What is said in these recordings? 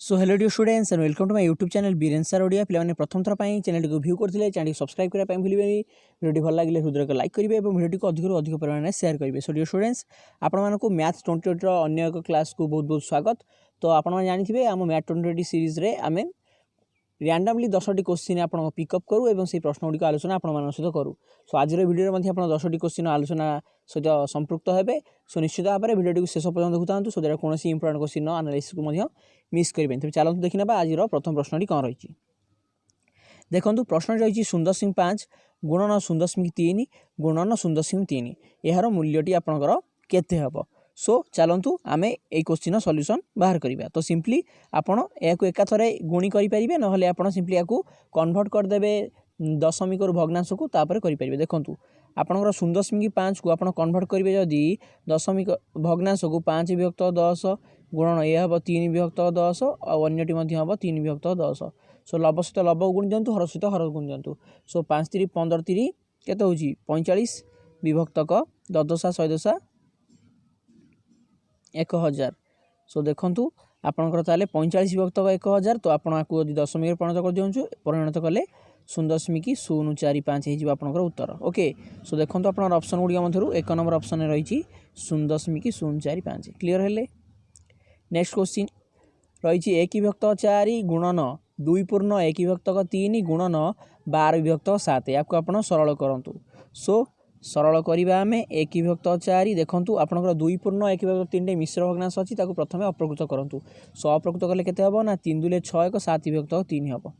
So hello dear students and welcome to my YouTube channel Biren sir Odia पे प्रथम थर channel को व्यू करते चैनल सब्सक्राइब करने भूलें वीडियो भल लगे हृदय को लाइक करेंगे और वीडियो को अधिक परिमाण में शेयर करेंगे। सो डियर स्टूडेंट्स आपको मैथ 2020 अन्य एक क्लास को बहुत बहुत स्वागत। तो आप जानते आम मैथ 2020 सीरीज रे आम रैंडमली 10टी क्वेश्चन आप पिकअप करूँ और से प्रश्न गुड़िक आलोचना आप सहित करूँ। सो आज भिडियो में 10टी क्वेश्चन आलोचना सहित संपृक्त हे। सो निश्चित भाव में भिडियो शेष पर्यटन देखुता सो कौन इंपोर्टेंट क्वेश्चन एनालिसिस को मिस करेंगे। तेज चलते देखने आज प्रथम प्रश्न कौन रही देखो। प्रश्न रही 0.5 गुणन 0.3 गुणन 0.3 यार मूल्यटी आपंकर केते हम। सो चलतु आम ये क्वेश्चन सॉल्यूशन बाहर करवा। तो सिंपली आपड़ या एकाथरे गुणी करेंगे ना आप सिंपली या कन्वर्ट करदे दशमिक भग्नांश को तापर करेंगे। देखो आपंकर 0.5 को आप कन्वर्ट करेंगे जदि दशमिक भग्नांश को 5 विभक्त 10 गुणन यह हम 3 विभक्त 10 और अन्यटी हम 3 विभक्त 10। सो लव सहित लव गुण दिंतु हर सहित हर गुण दिंतु। सो 5 3 15 3 केते होची 45 विभक्तक 10 दशा 100 दशा 1000। सो देखु आपंकर ताले 45 विभक्तक 1000। तो आपको यदि दशमिक परिणत कर दिंचु परिणत कले 0.045 हो उत्तर। ओके सो देखो आप ऑप्शन गुड़िक मध्य 1 नंबर ऑप्शन रही 0.045 क्लीयर है। नेक्स्ट क्वेश्चन रही 1 विभक्त 4 गुणन 2 पूर्ण 1 विभक्तक 3 गुणन 12 विभक्त 7 या सरल करूँ। सो सरल करवा आम 1 विभक्त 4 देखूँ आपंकर 2 पूर्ण 1 विभक्त 3 मिश्र भग्नांश अच्छी प्रथम अप्रकृत करूँ। सो अप्रकृत कले के हम ना 3 2 6 1 7 विभक्त 3 हम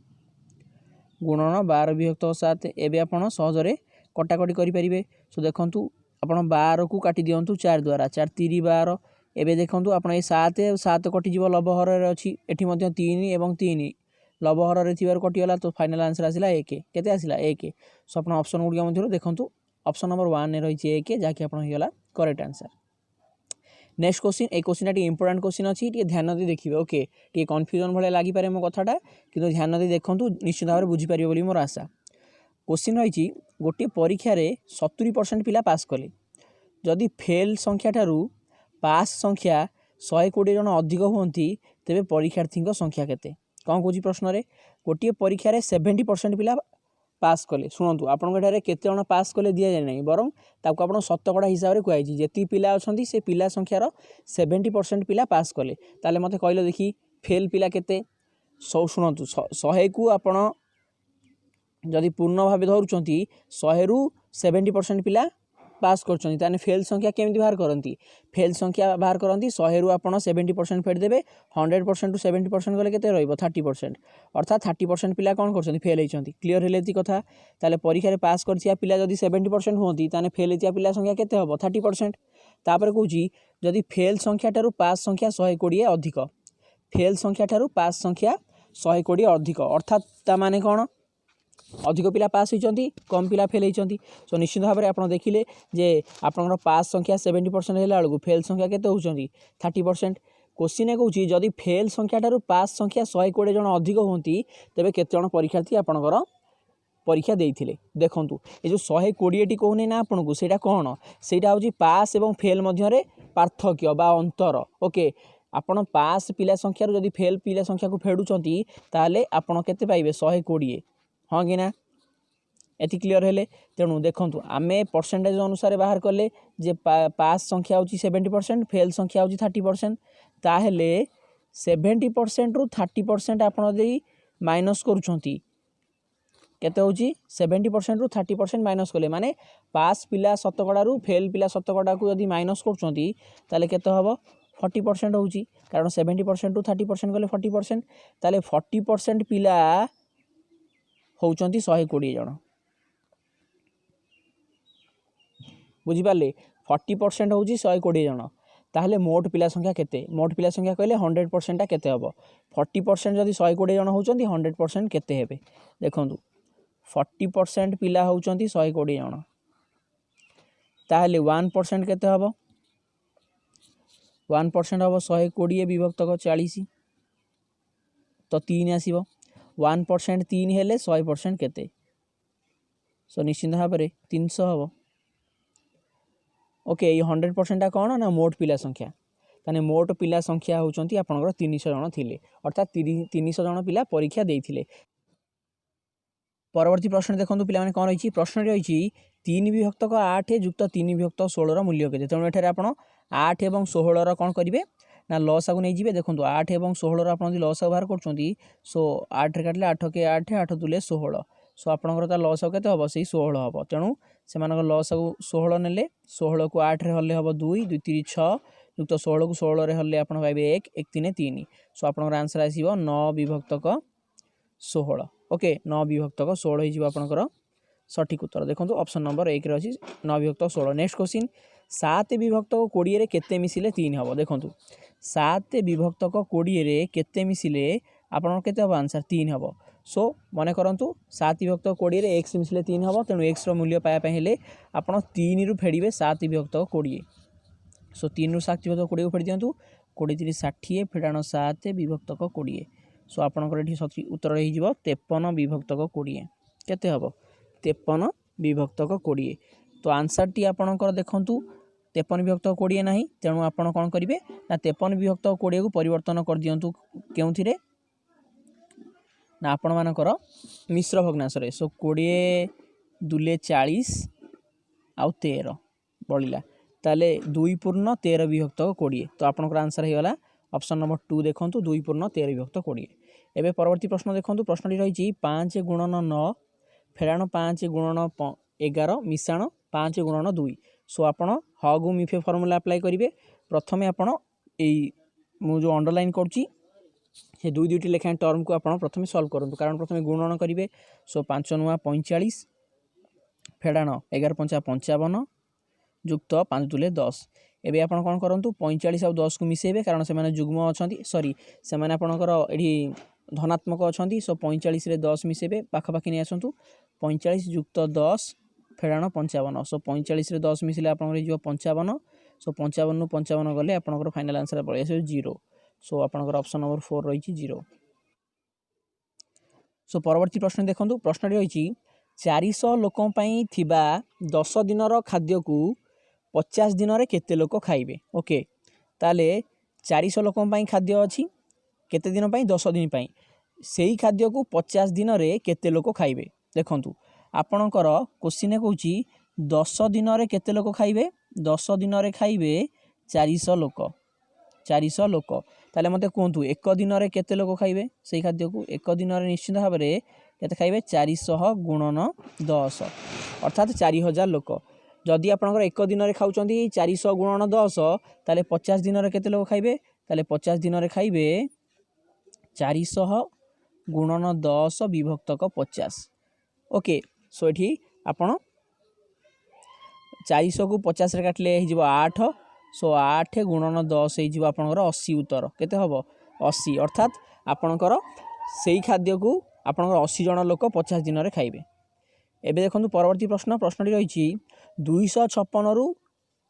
गुणन 12 विभक्त 7 एवं आप सहजरे कटाकटी करेंगे। सो देखूँ आप 12 को काटी दिंतु 4 द्वारा 4 3 12 एवं देखूँ आप 7 7 कटिज लवहर अच्छी एटी 3 और 3 लवहर कटिगला। तो फाइनाल आंसर आसला 1 केते आसला 1। सो आप ऑप्शन गुड़िक मध्य देखूँ ऑप्शन नंबर 1 रही 1 जहाँकि आपला करेक्ट आंसर। नेक्स्ट क्वेश्चन ये क्वेश्चन इंपोर्टेंट क्वेश्चन अच्छी ध्यान दी देखिए। ओके टी कन्फ्यूजन भाई लगिपे मो कथाटा कि ध्यान दी देखूँ निश्चित भाव में बुझीपारे बोली मोर आशा। क्वेश्चन रही गोटे परीक्षा 70% पिला पास कले जदि फेल संख्या ठारू पास संख्या 120 जन अधिक होती तेरे परीक्षार्थी संख्या केते कौन कौन प्रश्न रे गोटे परीक्षा 70% पिला पास कले। शुणु आपंकर केते जन पास कले दि जाए ना बरं ताको आप शतकड़ा हिसाब से कहुई जी पिला अच्छा से पिला संख्यार 70% पिला पास कले ताले मते कहले देखी फेल पिला केते। शुणु 100 को आपण जदि पूर्ण भाव धरुंच 100 रु 70% पिला पास कर फेल संख्या केमी बाहर करती फेल संख्या बाहर करती 100 रु आप 70% फेडिदेवे 100% रु 70% गले केते रहिबो 30% अर्थात 30% पिला कौन कर फेल होती। क्लीयर है कथा ताले परीक्षा पास कर पिला जदि 70% होती ताने फेल होता पिला संख्या केते हम 30%। तापर कहूँ जदि फेल संख्या ठारू पास संख्या 120 अधिक फेल संख्या ठारू पास संख्या 120 अधिक अर्थात ता माने कौन अधिक पिला पास होती कम पिला फेल होती। सो निश्चित भाव में आप देखिले जे आपंकर पास संख्या 70% है बेलू फेल संख्या केते होती 30%। क्वेश्चन कहूँ जदि फेल संख्या ठारू पास संख्या 120 जन अधिक होती तेरे केते जन परीक्षार्थी आपंकर परीक्षा देइथिले। देखंतु ये जो 120 टी कहूनी ना आपन को सेटा कौन सेटा होची पास एवं फेल मध्य पार्थक्य बा अंतर। ओके आपण पास पिला संख्या रो जदि फेल पिला संख्या को फेडुचंती ताले आपण केते पाइबे 120 हाँ कि ना एति क्लीयर हेले। तेणु देखंतु आमे परसेंटेज अनुसार बाहर कले जे पास संख्या होची 70% फेल संख्या होची 30% ताहेले 70% रु 30% आपण देई माइनस करूचंती केते होची 70% रु 30% माइनस कले माने पास पिला शतकड़ा रु फेल पिला शतकड़ा को यदि माइनस करूचंती ताले केते हबो 40% होची कारण 70% रु 30% गले 40% ताले 40% पिला होउचंती 120 जन बुझिपारे 40% होउची 120 जन ताहले मोट पिला संख्या केते मोट पिला संख्या कहले 100% केते हबो 40% जदि 120 जन होउचंती 100% केते हेबे देखंतु 40% पिला होउचंती 120 जन ताहले 1% केते हबो 1% हबो 120 विभक्तक 40 तो 3 आसीबो 1% 3 हेले 100% केते। सो निश्चित भाव में 300 हम। ओके ये 100% कौन ना मोट पिला संख्या ताने मोट पिला संख्या होउचंती आपनकर 300 जन थिले अर्थात 300 जन पिला परीक्षा देइथिले। परवर्ती प्रश्न देखंतु पिला माने कोन रहिछि प्रश्न रहिछि 3 विभक्तक 8 जुक्त 3 विभक्त 16 रो मूल्य केते तेणु एठारे आपण 8 एवं 16 रो कोन करिवे ना लसागु नै जिवे देखंतु 8 एवं 16 रो आपण लसागु बाहर करचंती सो 8 रे काटले 8 के 8 8 दुले 16 सो आपनकर ता लसागु केते हबो सेही 16 हबो तेणु सेमानक लसागु 16 नेले 16 को 8 रे हल्ले हबो 2 2 3 6 जुक्त 16 को 16 रे हल्ले आपण पाइबे 1 1 3 3 सो आपनकर आंसर आसीबो 9 विभक्तक 16 ओके 9 विभक्तक 16 हिजिबो आपनकर सठिक उत्तर देखंतु ऑप्शन नंबर 1 रे अछि 9 विभक्त 16। नेक्स्ट क्वेश्चन 7 विभक्त 20 रे केते मिसिले 3 हबो देखंतु 7 विभक्त 20 रे केते मिसिले आपन केते हबो आंसर 3 हबो सो मने करंतु 7 विभक्त 20 रे x मिसिले 3 हबो तेनु x रो मूल्य पाया पे हेले आपन 3 रु फेडिबे 7 विभक्त 20 सो 3 रु 7 विभक्त 20 को फेडी दियंतु 20 3 60 फेडानो 7 विभक्त 20 सो आपनकर एठी सठी उत्तर रही जिवो 53 विभक्तक 20 केते हबो 53 विभक्तक 20 तो आंसर टी आपनकर देखंतु 53 विभक्तक 20 नाही तेणु आपण कोन करिवे ना 53 विभक्तक 20 को परिवर्तन कर दियंतु केउथिरे ना आपण मानकर मिश्र भग्नांश रे सो 20 दुले 40 आउ 13 बळिला ताले 2 पूर्ण 13 विभक्तक 20 तो आपनकर आंसर हे गला ऑप्शन नंबर 2 देखंतु 2 पूर्ण 13 विभक्त 20। एबे परवर्ती प्रश्न देखंतु प्रश्नटी रहिछि 5 गुणन 9 फेराण 5 गुणन 11 मिसाण 5 गुणन 2 सो आपण हगु मिफे फार्मूला अप्लाई करिवे प्रथमे आपण एई मु जो अंडरलाइन करछि हे दुई दुईटी लेखा टर्म को आपण प्रथमे सॉल्व करंतु कारण प्रथमे गुणन करिवे सो 5 9 45 फेराण 11 5 55 जुक्त 5 दुले 10 एबे आपण कोन करंतु 45 और 10 को मिसेबे कारण से माने जुग्म अछंती सॉरी से माने आपनकर एडी धनात्मक अछंती सो 45 रे 10 मिसेबे पाखा पाखी नै आसंतु 45 जुक्त 10 फेराण 55 सो 45 रे 10 मिसिले आपनकर हे जो 55 सो 55 नु 55 गले आपनकर फाइनल आंसर पळे आसे 0 सो आपनकर ऑप्शन नंबर 4 रहिछि 0। सो परवर्ती प्रश्न देखंतु प्रश्न रहिछि 400 लोकन पई थिबा 10 दिनर खाद्य को 50 दिन रे केते लोक खाइबे ओके ताले 400 लोकन पई खाद्य अछि केते दिन पई 10 दिन पई सेही खाद्य को 50 दिन रे केते लोक खाइबे देखंतु आपणकर क्वेश्चन कहूची 10 दिन रे केते लोक खाइबे 10 दिन रे खाइबे 400 लोक ताले मते कोंतु एक दिन रे केते लोक खाइबे सेही खाद्य को एक दिन रे निश्चित भाव रे केते खाइबे 400 गुणन 10 अर्थात 4000 लोक जदि आपनकर एक दिन रे खाउचंदी 400 गुणन 10 ताले 50 दिन रे केते लोक खाइबे ताले 50 दिन रे खाइबे 400 गुणन 10 विभक्तक 50 ओके सो एठी आपण 400 को 50 रे काटले हि जिवो 8 सो 8 गुणन 10 हि जिवो आपनकर 80 उत्तर केते हबो 80 अर्थात आपनकर सेही खाद्य को आपनकर 80 जन लोक 50 दिन रे खाइबे। एबे देखंतु परवर्ती प्रश्न प्रश्नटी रहिछि 256 रु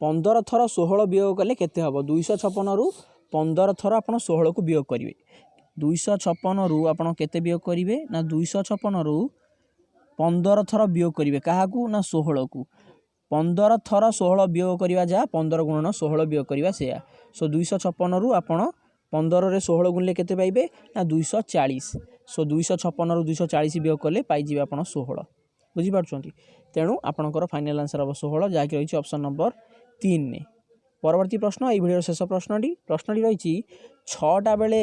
15 थर 16 वियोग कले केते हबो 256 रु 15 थर आपण 16 को वियोग करिवे 256 रु आपण केते वियोग करिवे ना 256 रु 15 थर वियोग करिवे काहाकू ना 16 को 15 थर 16 वियोग करिवा जा 15 गुणन 16 वियोग करिवा सेया सो 256 रु आपण 15 रे 16 गुणले केते पाइबे ना 240 सो 256 रु 240 वियोग कले पाइ जिवे आपण 16 बुझी पारछंती तेणु आपनकर फाइनल आंसर अब 16 जाकि रहिछि ऑप्शन नंबर 3 ने। परवर्ती प्रश्न ए भिडियो शेष प्रश्नटी रहिछि 6टा बेले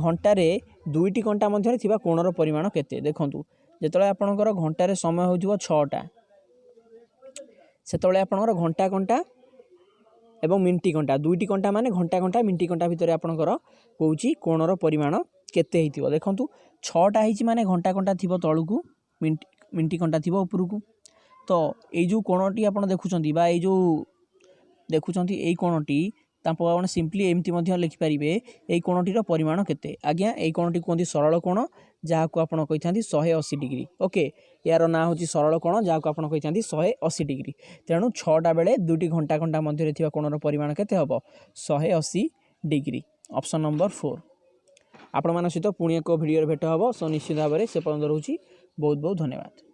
घंटा रे 2टी घंटा मध्य थिबा कोणर परिमाण केते देखंतु जेतले आपनकर घंटा रे समय होइथिबो 6टा सेतले आपनकर घंटा घंटा एवं मिनिट घंटा 2टी घंटा माने घंटा घंटा मिनिट घंटा भितर आपनकर कहूची कोणर परिमाण केते हिथिबो देखंतु 6टा हिची माने घंटा घंटा थिबो तळुकू मिनिट घंटा थिबो उपरकू तो एई जो कोणटी आपण देखुचंती बा एई जो देखुचंती एई कोणटी तापर आपण सिंपली एमती मध्ये लिखि परिबे एई कोणटीर परिमाण केते आज्ञा एई कोणटी कोंती सरल कोण जहा को आपण कहिथांती 180 डिग्री ओके यार ना होची सरल कोण जहा को आपण कहिथांती 180 डिग्री तेणु 6टा बेले 2टी घंटा घंटा मध्ये थिबा कोणर परिमाण केते हबो 180 डिग्री ऑप्शन नंबर 4। आपण मान सहित पुणी एक वीडियो भेट हबो सो निश्चित भाव से से पर्यंत रहउची बहुत बहुत धन्यवाद।